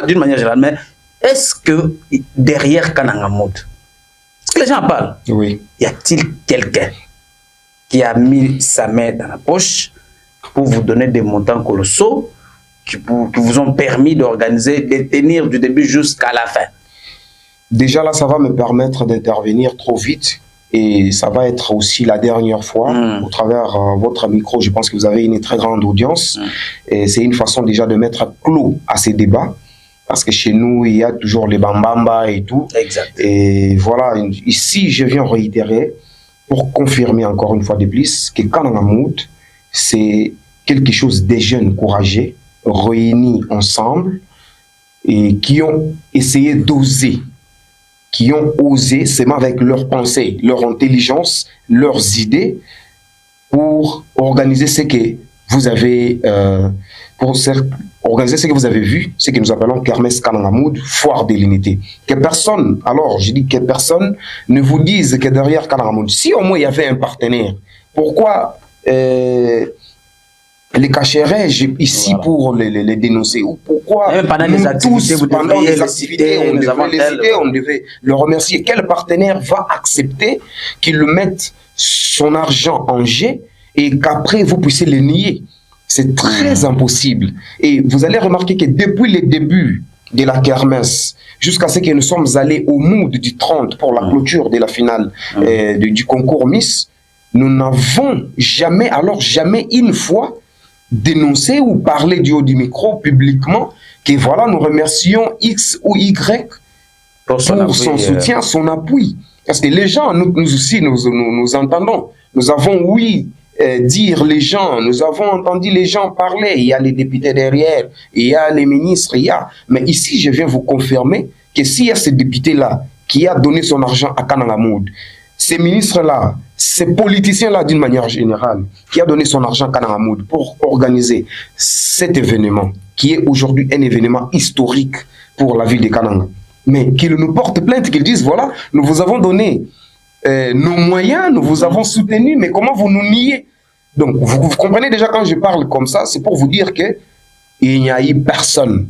d'une manière générale, mais est-ce que derrière Kananga Mood, est-ce que les gens parlent? Oui. Y a-t-il quelqu'un qui a mis sa main dans la poche pour vous donner des montants colossaux qui vous ont permis d'organiser, de tenir du début jusqu'à la fin? Déjà là, ça va me permettre d'intervenir trop vite et ça va être aussi la dernière fois au travers votre micro. Je pense que vous avez une très grande audience et c'est une façon déjà de mettre clos à ces débats parce que chez nous, il y a toujours les bambamba et tout. Exact. Et voilà, ici, je viens réitérer pour confirmer encore une fois de plus que Kananga Mood, c'est quelque chose des jeunes courageux réunis ensemble et qui ont essayé d'oser, qui ont osé, seulement avec leurs pensées, leur intelligence, leurs idées, pour organiser ce que vous avez, organiser ce que vous avez vu, ce que nous appelons Kermesse Kananga Mood, foire de l'unité. Que personne, alors je dis que personne ne vous dise que derrière Kananga Mood, si au moins il y avait un partenaire, pourquoi les cacherais ici pour les dénoncer, ou pourquoi pendant les activités, pendant les activités, on devait les citer, on devait le remercier. Quel partenaire va accepter qu'il mette son argent en jeu et qu'après vous puissiez le nier? C'est très impossible. Et vous allez remarquer que depuis le début de la kermesse, jusqu'à ce que nous sommes allés au mood du 30 pour la clôture de la finale du concours Miss, nous n'avons jamais, alors jamais une fois, dénoncer ou parler du haut du micro publiquement que voilà, nous remercions X ou Y pour son soutien, son appui. Parce que les gens, nous aussi, nous entendons. Nous avons, oui, dire les gens, nous avons entendu les gens parler. Il y a les députés derrière, il y a les ministres, il y a... Mais ici, je viens vous confirmer que s'il y a ce député-là qui a donné son argent à Kananga Mood, ces ministres-là, ces politiciens-là d'une manière générale, qui a donné son argent à Kananga Mood pour organiser cet événement, qui est aujourd'hui un événement historique pour la ville de Kananga, mais qu'ils nous portent plainte, qu'ils disent, voilà, nous vous avons donné nos moyens, nous vous avons soutenu, mais comment vous nous niez? Donc, vous comprenez déjà quand je parle comme ça, c'est pour vous dire qu'il n'y a eu personne.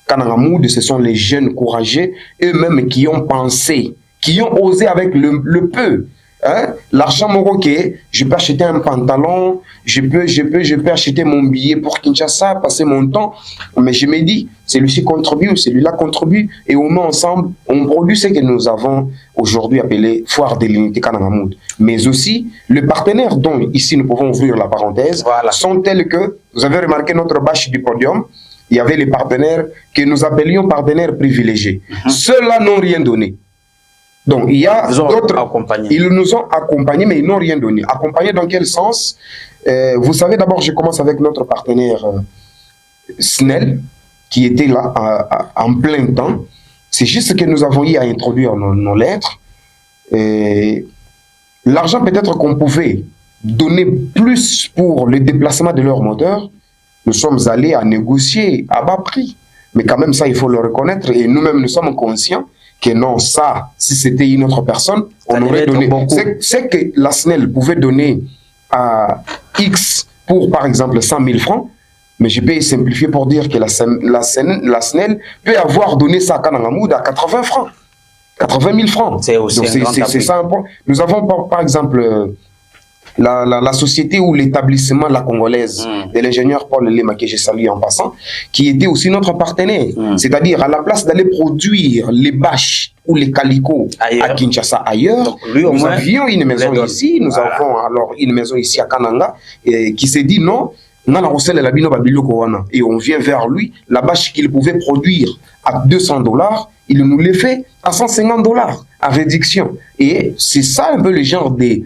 Kananga Mood, ce sont les jeunes courageux, eux-mêmes qui ont pensé, qui ont osé avec le peu. Hein? L'argent moroké, je peux acheter un pantalon, je peux acheter mon billet pour Kinshasa, passer mon temps, mais je me dis, celui-ci contribue, celui-là contribue, et on met ensemble, on produit ce que nous avons aujourd'hui appelé foire de l'unité Kananga Mood. Mais aussi, les partenaires dont ici nous pouvons ouvrir la parenthèse, sont tels que, vous avez remarqué notre bâche du podium, il y avait les partenaires que nous appelions partenaires privilégiés. Ceux-là n'ont rien donné. Donc, il y a d'autres, ils nous ont accompagnés, mais ils n'ont rien donné. Accompagnés dans quel sens? Vous savez, d'abord, je commence avec notre partenaire SNEL, qui était là en plein temps. C'est juste que nous avons eu à introduire nos lettres. L'argent peut-être qu'on pouvait donner plus pour le déplacement de leur moteur, nous sommes allés à négocier à bas prix. Mais quand même, ça, il faut le reconnaître. Et nous-mêmes, nous sommes conscients que non, ça, si c'était une autre personne, on aurait donné. C'est que la SNEL pouvait donner à X pour, par exemple, 100 000 francs, mais je peux simplifier pour dire que la SNEL peut avoir donné ça à Kananga Mood à 80 francs. 80 000 francs. C'est ça un point. Nous avons, par exemple, la société ou l'établissement La Congolaise de l'ingénieur Paul Lema, que je salue en passant, qui était aussi notre partenaire. C'est-à-dire, à la place d'aller produire les bâches ou les calicots à Kinshasa ailleurs, nous avions une maison ici, nous avons alors une maison ici à Kananga, qui s'est dit non, et on vient vers lui, la bâche qu'il pouvait produire à 200 $, il nous les fait à 150 $ à réduction. Et c'est ça un peu le genre des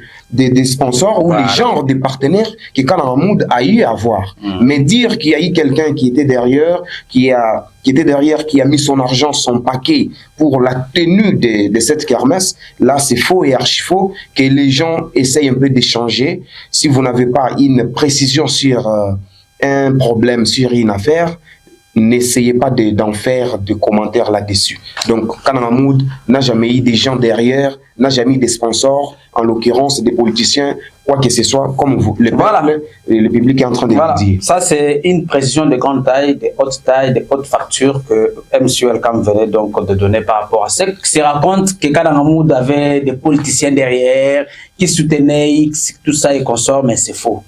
sponsors ou les genres des partenaires que Kananga Mood a eu à voir. Mais dire qu'il y a eu quelqu'un qui était derrière, qui a mis son argent, son paquet pour la tenue de cette kermesse, là c'est faux et archi faux, que les gens essayent un peu d'échanger. Si vous n'avez pas une précision sur un problème, sur une affaire, n'essayez pas d'en faire de commentaires là-dessus. Donc, Kananga Mood n'a jamais eu des gens derrière, n'a jamais eu des sponsors, en l'occurrence des politiciens, quoi que ce soit, comme vous, le public est en train de le dire. Ça, c'est une précision de grande taille, de haute facture que M. Welcome venait donc de donner par rapport à ce qui se raconte que Kananga Mood avait des politiciens derrière qui soutenaient X, tout ça et consorts, mais c'est faux.